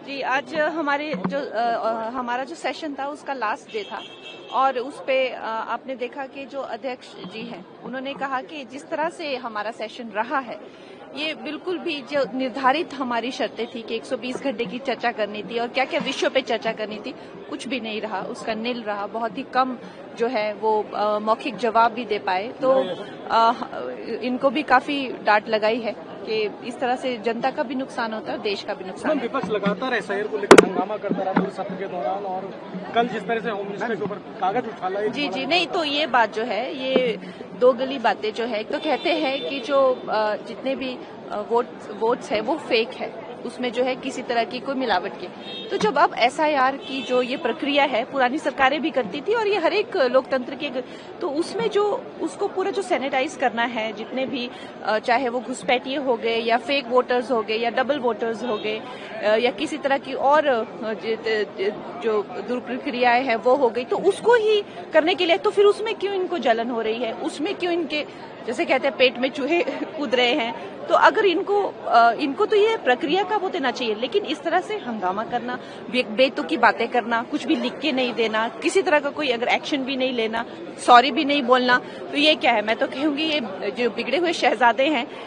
जी, आज हमारा जो सेशन था उसका लास्ट डे था और उस पे आपने देखा कि जो अध्यक्ष जी हैं उन्होंने कहा कि जिस तरह से हमारा सेशन रहा है ये बिल्कुल भी जो निर्धारित हमारी शर्तें थी कि 120 घंटे की चर्चा करनी थी और क्या क्या विषयों पे चर्चा करनी थी, कुछ भी नहीं रहा, उसका निल रहा। बहुत ही कम जो है वो मौखिक जवाब भी दे पाए, तो इनको भी काफी डांट लगाई है कि इस तरह से जनता का भी नुकसान होता है और देश का भी नुकसान। विपक्ष लगातार एसआईआर को लेकर हंगामा करता रहा पूरे सत्र के दौरान, और कल जिस तरह से होम मिनिस्टर के ऊपर कागज उछाला। जी नहीं, तो ये बात जो है ये दो गली बातें जो है, तो कहते हैं कि जो जितने भी वोट्स है वो फेक है, उसमें जो है किसी तरह की कोई मिलावट की। तो जब अब एसआईआर की जो ये प्रक्रिया है पुरानी सरकारें भी करती थी और ये हर एक लोकतंत्र के, तो उसमें जो उसको पूरा जो सैनिटाइज करना है, जितने भी चाहे वो घुसपैठिए हो गए या फेक वोटर्स हो गए या डबल वोटर्स हो गए या किसी तरह की और जो दुष्प्रक्रियाएं हैं वो हो गई, तो उसको ही करने के लिए, तो फिर उसमें क्यों इनको जलन हो रही है, उसमें क्यों इनके जैसे कहते हैं पेट में चूहे कूद रहे हैं। तो अगर इनको तो ये प्रक्रिया का वो देना चाहिए, लेकिन इस तरह से हंगामा करना, बेतुकी बातें करना, कुछ भी लिख के नहीं देना, किसी तरह का कोई अगर एक्शन भी नहीं लेना, सॉरी भी नहीं बोलना, तो ये क्या है? मैं तो कहूंगी ये जो बिगड़े हुए शहजादे हैं